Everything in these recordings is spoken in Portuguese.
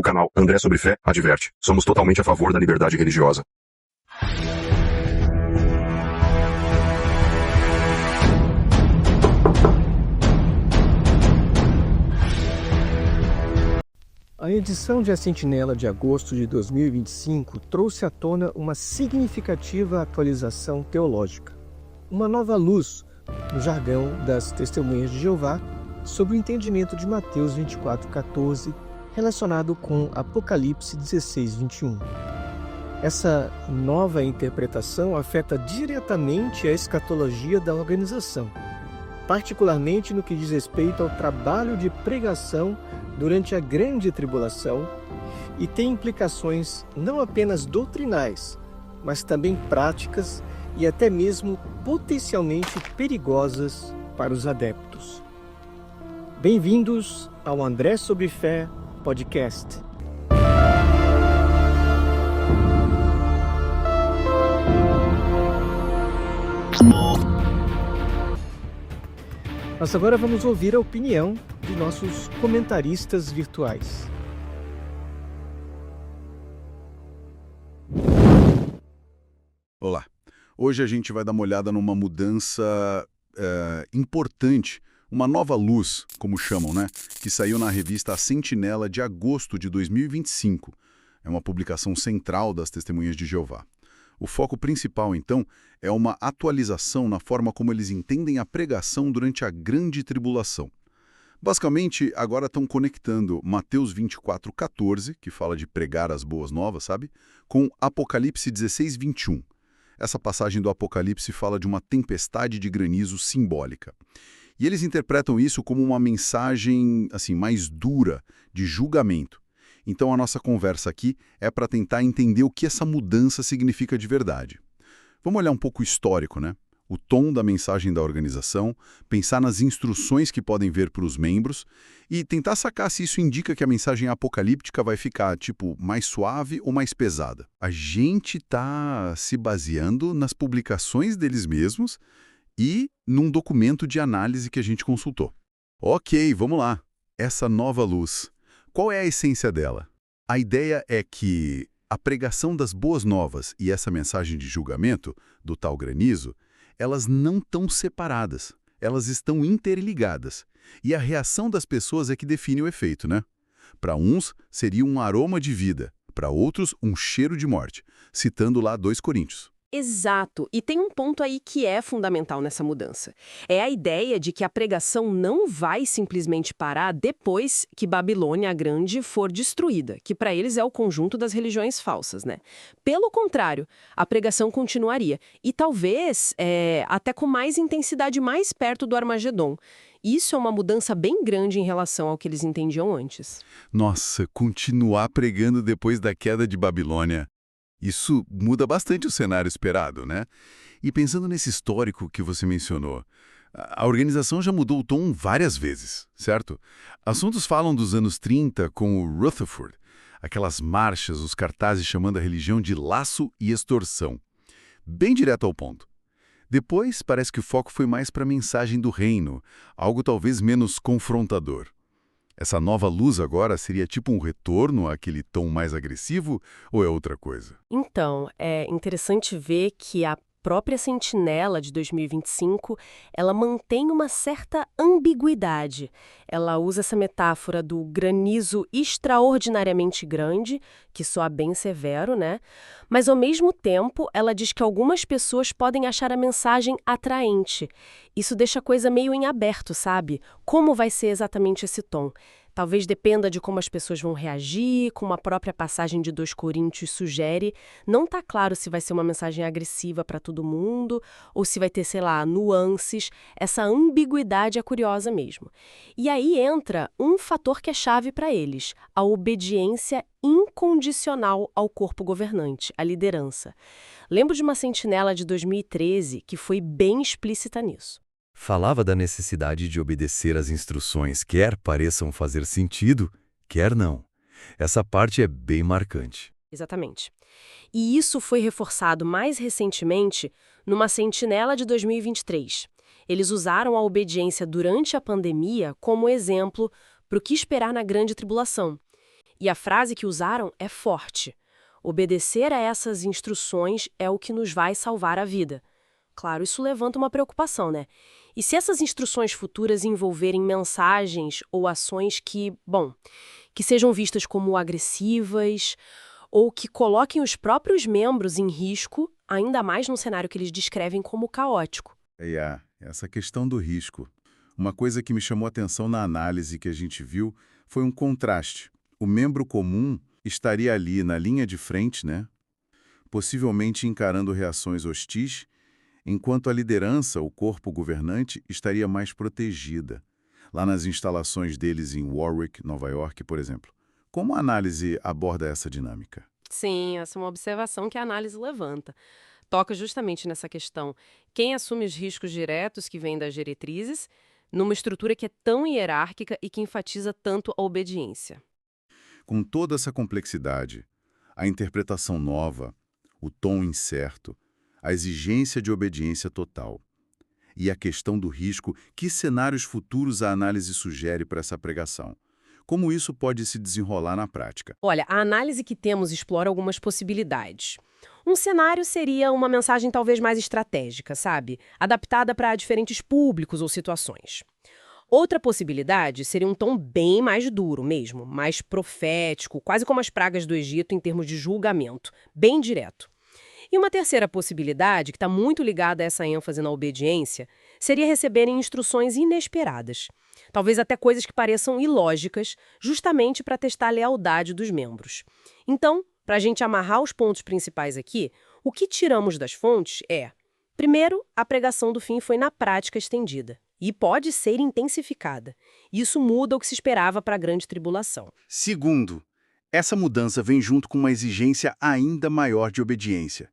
canal André Sobre Fé adverte: somos totalmente a favor da liberdade religiosa. A edição de A Sentinela de agosto de 2025 trouxe à tona uma significativa atualização teológica. Uma nova luz, no jargão das Testemunhas de Jeová, sobre o entendimento de Mateus 24:14, relacionado com Apocalipse 16:21. Essa nova interpretação afeta diretamente a escatologia da organização, particularmente no que diz respeito ao trabalho de pregação durante a Grande Tribulação, e tem implicações não apenas doutrinais, mas também práticas e até mesmo potencialmente perigosas para os adeptos. Bem-vindos ao André Sobre Fé Podcast. Nós agora vamos ouvir a opinião de nossos comentaristas virtuais. Olá, hoje a gente vai dar uma olhada numa mudança importante, uma nova luz, como chamam, né? Que saiu na revista A Sentinela de agosto de 2025. É uma publicação central das Testemunhas de Jeová. O foco principal, então, é uma atualização na forma como eles entendem a pregação durante a Grande Tribulação. Basicamente, agora estão conectando Mateus 24:14, que fala de pregar as boas novas, sabe? Com Apocalipse 16:21. Essa passagem do Apocalipse fala de uma tempestade de granizo simbólica. E eles interpretam isso como uma mensagem, assim, mais dura, de julgamento. Então a nossa conversa aqui é para tentar entender o que essa mudança significa de verdade. Vamos olhar um pouco o histórico, né? O tom da mensagem da organização, pensar nas instruções que podem vir para os membros e tentar sacar se isso indica que a mensagem apocalíptica vai ficar, tipo, mais suave ou mais pesada. A gente está se baseando nas publicações deles mesmos e num documento de análise que a gente consultou. Ok, vamos lá. Essa nova luz. Qual é a essência dela? A ideia é que a pregação das boas novas e essa mensagem de julgamento, do tal granizo, elas não estão separadas, elas estão interligadas. E a reação das pessoas é que define o efeito, né? Para uns, seria um aroma de vida, para outros, um cheiro de morte, citando lá 2 Coríntios. Exato, e tem um ponto aí que é fundamental nessa mudança. É a ideia de que a pregação não vai simplesmente parar depois que Babilônia a Grande for destruída, que para eles é o conjunto das religiões falsas, né? Pelo contrário, a pregação continuaria, e talvez até com mais intensidade mais perto do Armagedon. Isso é uma mudança bem grande em relação ao que eles entendiam antes. Nossa, continuar pregando depois da queda de Babilônia. Isso muda bastante o cenário esperado, né? E pensando nesse histórico que você mencionou, a organização já mudou o tom várias vezes, certo? Assuntos falam dos anos 30 com o Rutherford, aquelas marchas, os cartazes chamando a religião de laço e extorsão. Bem direto ao ponto. Depois, parece que o foco foi mais para a mensagem do reino, algo talvez menos confrontador. Essa nova luz agora seria tipo um retorno àquele tom mais agressivo ou é outra coisa? Então, é interessante ver que a própria Sentinela de 2025, ela mantém uma certa ambiguidade. Ela usa essa metáfora do granizo extraordinariamente grande, que soa bem severo, né? Mas, ao mesmo tempo, ela diz que algumas pessoas podem achar a mensagem atraente. Isso deixa a coisa meio em aberto, sabe? Como vai ser exatamente esse tom? Talvez dependa de como as pessoas vão reagir, como a própria passagem de 2 Coríntios sugere. Não está claro se vai ser uma mensagem agressiva para todo mundo ou se vai ter, sei lá, nuances. Essa ambiguidade é curiosa mesmo. E aí entra um fator que é chave para eles, a obediência incondicional ao corpo governante, à liderança. Lembro de uma sentinela de 2013 que foi bem explícita nisso. Falava da necessidade de obedecer às instruções, quer pareçam fazer sentido, quer não. Essa parte é bem marcante. Exatamente. E isso foi reforçado mais recentemente numa sentinela de 2023. Eles usaram a obediência durante a pandemia como exemplo para o que esperar na Grande Tribulação. E a frase que usaram é forte. Obedecer a essas instruções é o que nos vai salvar a vida. Claro, isso levanta uma preocupação, né? E se essas instruções futuras envolverem mensagens ou ações que sejam vistas como agressivas ou que coloquem os próprios membros em risco, ainda mais num cenário que eles descrevem como caótico? Essa questão do risco. Uma coisa que me chamou a atenção na análise que a gente viu foi um contraste. O membro comum estaria ali na linha de frente, né? Possivelmente encarando reações hostis, enquanto a liderança, o corpo governante, estaria mais protegida. Lá nas instalações deles em Warwick, Nova York, por exemplo. Como a análise aborda essa dinâmica? Sim, essa é uma observação que a análise levanta. Toca justamente nessa questão. Quem assume os riscos diretos que vêm das diretrizes, numa estrutura que é tão hierárquica e que enfatiza tanto a obediência? Com toda essa complexidade, a interpretação nova, o tom incerto, a exigência de obediência total e a questão do risco, que cenários futuros a análise sugere para essa pregação? Como isso pode se desenrolar na prática? Olha, a análise que temos explora algumas possibilidades. Um cenário seria uma mensagem talvez mais estratégica, sabe? Adaptada para diferentes públicos ou situações. Outra possibilidade seria um tom bem mais duro mesmo, mais profético, quase como as pragas do Egito em termos de julgamento, bem direto. E uma terceira possibilidade, que está muito ligada a essa ênfase na obediência, seria receberem instruções inesperadas. Talvez até coisas que pareçam ilógicas, justamente para testar a lealdade dos membros. Então, para a gente amarrar os pontos principais aqui, o que tiramos das fontes é: primeiro, a pregação do fim foi na prática estendida e pode ser intensificada. Isso muda o que se esperava para a grande tribulação. Segundo, essa mudança vem junto com uma exigência ainda maior de obediência,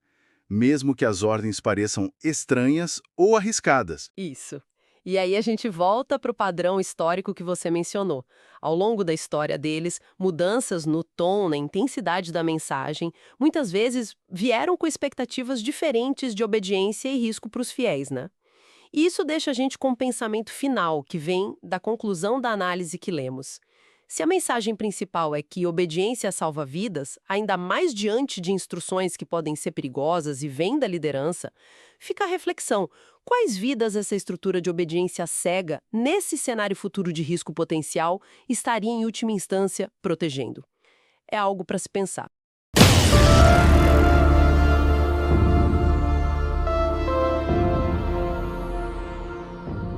mesmo que as ordens pareçam estranhas ou arriscadas. Isso. E aí a gente volta para o padrão histórico que você mencionou. Ao longo da história deles, mudanças no tom, na intensidade da mensagem, muitas vezes vieram com expectativas diferentes de obediência e risco para os fiéis, né? E isso deixa a gente com um pensamento final, que vem da conclusão da análise que lemos. Se a mensagem principal é que obediência salva vidas, ainda mais diante de instruções que podem ser perigosas e vêm da liderança, fica a reflexão: quais vidas essa estrutura de obediência cega, nesse cenário futuro de risco potencial, estaria em última instância protegendo? É algo para se pensar.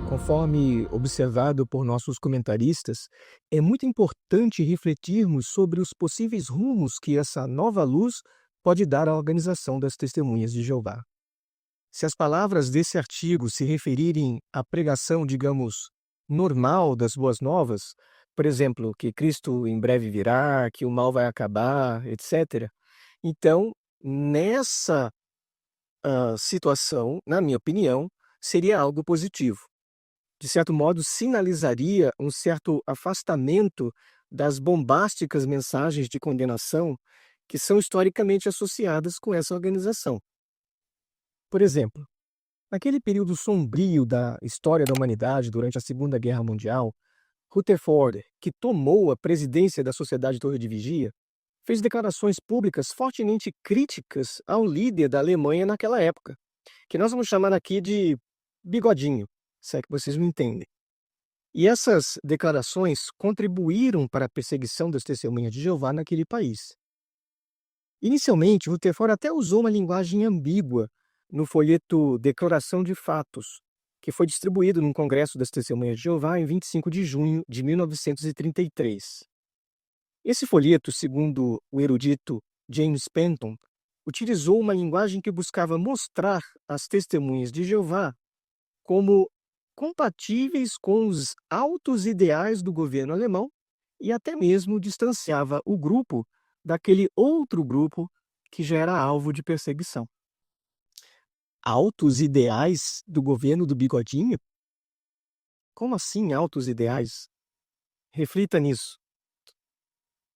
Conforme observado por nossos comentaristas, é muito importante refletirmos sobre os possíveis rumos que essa nova luz pode dar à organização das Testemunhas de Jeová. Se as palavras desse artigo se referirem à pregação, digamos, normal das boas novas, por exemplo, que Cristo em breve virá, que o mal vai acabar, etc., então, nessa situação, na minha opinião, seria algo positivo. De certo modo, sinalizaria um certo afastamento das bombásticas mensagens de condenação que são historicamente associadas com essa organização. Por exemplo, naquele período sombrio da história da humanidade durante a Segunda Guerra Mundial, Rutherford, que tomou a presidência da Sociedade Torre de Vigia, fez declarações públicas fortemente críticas ao líder da Alemanha naquela época, que nós vamos chamar aqui de Bigodinho, se é que vocês me entendem. E essas declarações contribuíram para a perseguição das Testemunhas de Jeová naquele país. Inicialmente, Rutherford até usou uma linguagem ambígua no folheto Declaração de Fatos, que foi distribuído no Congresso das Testemunhas de Jeová em 25 de junho de 1933. Esse folheto, segundo o erudito James Penton, utilizou uma linguagem que buscava mostrar as Testemunhas de Jeová como compatíveis com os altos ideais do governo alemão e até mesmo distanciava o grupo daquele outro grupo que já era alvo de perseguição. Altos ideais do governo do Bigodinho? Como assim altos ideais? Reflita nisso.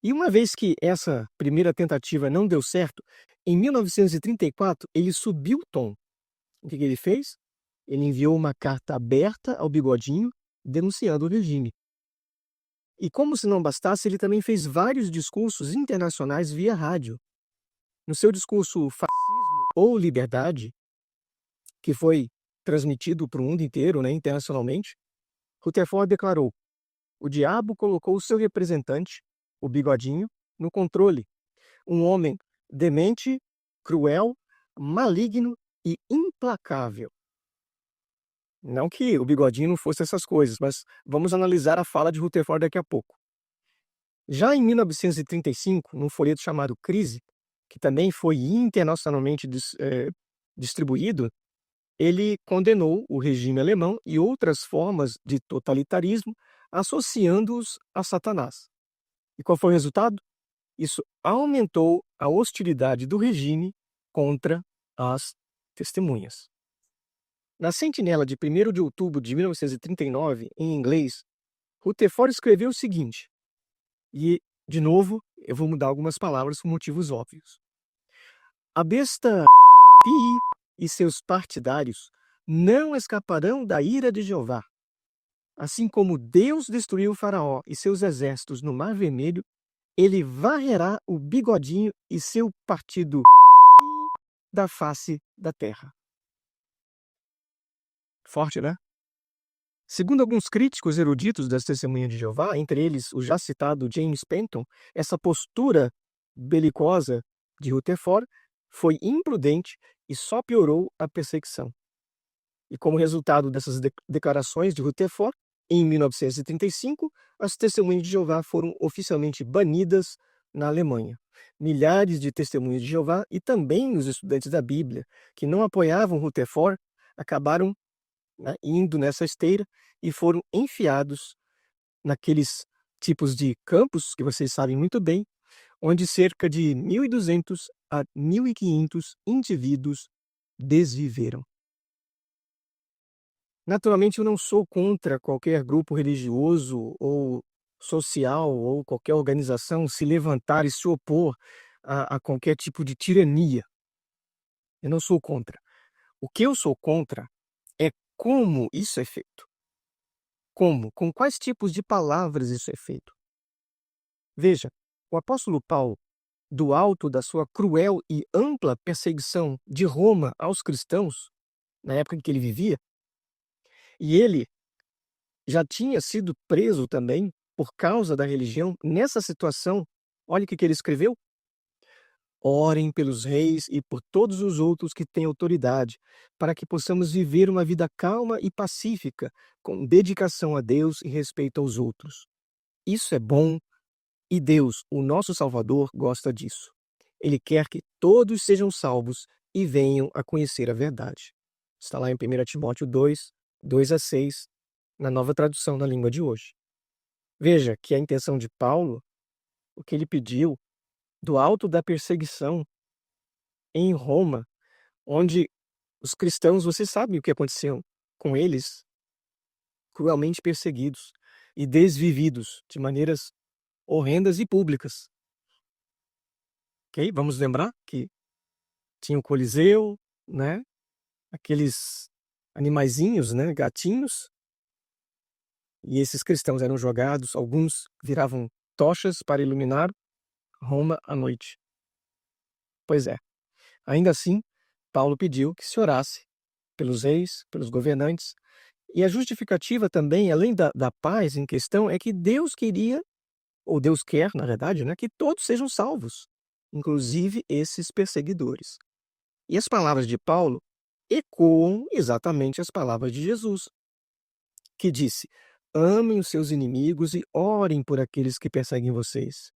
E uma vez que essa primeira tentativa não deu certo, em 1934 ele subiu o tom. O que ele fez? Ele enviou uma carta aberta ao Bigodinho denunciando o regime. E como se não bastasse, ele também fez vários discursos internacionais via rádio. No seu discurso Fascismo ou Liberdade, que foi transmitido para o mundo inteiro, né, internacionalmente, Rutherford declarou: o diabo colocou o seu representante, o Bigodinho, no controle. Um homem demente, cruel, maligno e implacável. Não que o Bigodinho não fosse essas coisas, mas vamos analisar a fala de Rutherford daqui a pouco. Já em 1935, num folheto chamado Crise, que também foi internacionalmente distribuído, ele condenou o regime alemão e outras formas de totalitarismo, associando-os a Satanás. E qual foi o resultado? Isso aumentou a hostilidade do regime contra as testemunhas. Na sentinela de 1º de outubro de 1939, em inglês, Rutherford escreveu o seguinte, e, de novo, eu vou mudar algumas palavras por motivos óbvios. A besta e seus partidários não escaparão da ira de Jeová. Assim como Deus destruiu Faraó e seus exércitos no Mar Vermelho, ele varrerá o Bigodinho e seu partido da face da terra. Forte, né? Segundo alguns críticos eruditos das Testemunhas de Jeová, entre eles o já citado James Penton, essa postura belicosa de Rutherford foi imprudente e só piorou a perseguição. E como resultado dessas declarações de Rutherford, em 1935, as Testemunhas de Jeová foram oficialmente banidas na Alemanha. Milhares de Testemunhas de Jeová e também os estudantes da Bíblia, que não apoiavam Rutherford, acabaram, né, indo nessa esteira e foram enfiados naqueles tipos de campos, que vocês sabem muito bem, onde cerca de 1.200 a 1.500 indivíduos desviveram. Naturalmente, eu não sou contra qualquer grupo religioso ou social ou qualquer organização se levantar e se opor a qualquer tipo de tirania. Eu não sou contra. O que eu sou contra é como isso é feito. Como? Com quais tipos de palavras isso é feito? Veja, o apóstolo Paulo, do alto da sua cruel e ampla perseguição de Roma aos cristãos, na época em que ele vivia, e ele já tinha sido preso também por causa da religião, nessa situação, olha o que ele escreveu: orem pelos reis e por todos os outros que têm autoridade, para que possamos viver uma vida calma e pacífica, com dedicação a Deus e respeito aos outros. Isso é bom e Deus, o nosso Salvador, gosta disso. Ele quer que todos sejam salvos e venham a conhecer a verdade. Está lá em 1 Timóteo 2, 2-6, na nova tradução na língua de hoje. Veja que a intenção de Paulo, o que ele pediu, do alto da perseguição em Roma, onde os cristãos, vocês sabem o que aconteceu com eles, cruelmente perseguidos e desvividos de maneiras horrendas e públicas. Ok? Vamos lembrar que tinha o Coliseu, né? Aqueles animaizinhos, né? Gatinhos. E esses cristãos eram jogados, alguns viravam tochas para iluminar Roma à noite. Pois é. Ainda assim, Paulo pediu que se orasse pelos reis, pelos governantes. E a justificativa também, além da paz em questão, é que Deus queria, ou Deus quer, na verdade, né, que todos sejam salvos, inclusive esses perseguidores. E as palavras de Paulo ecoam exatamente as palavras de Jesus, que disse: amem os seus inimigos e orem por aqueles que perseguem vocês,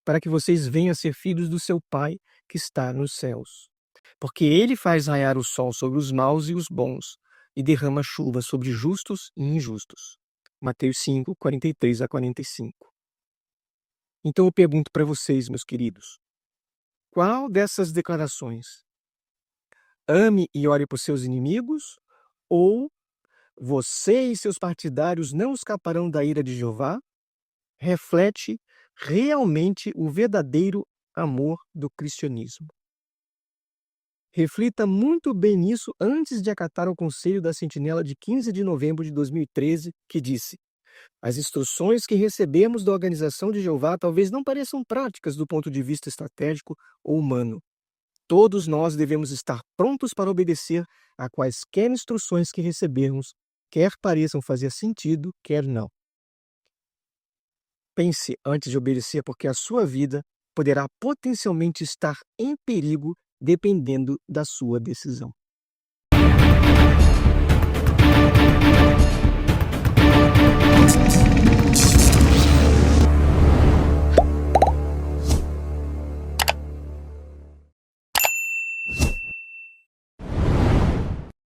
para que vocês venham a ser filhos do seu Pai que está nos céus. Porque ele faz raiar o sol sobre os maus e os bons, e derrama chuva sobre justos e injustos. Mateus 5, 43-45. Então eu pergunto para vocês, meus queridos, qual dessas declarações? Ame e ore por seus inimigos, ou você e seus partidários não escaparão da ira de Jeová? Reflete realmente o verdadeiro amor do cristianismo. Reflita muito bem nisso antes de acatar o conselho da Sentinela de 15 de novembro de 2013, que disse: As instruções que recebemos da Organização de Jeová talvez não pareçam práticas do ponto de vista estratégico ou humano. Todos nós devemos estar prontos para obedecer a quaisquer instruções que recebermos, quer pareçam fazer sentido, quer não. Pense antes de obedecer, porque a sua vida poderá potencialmente estar em perigo dependendo da sua decisão.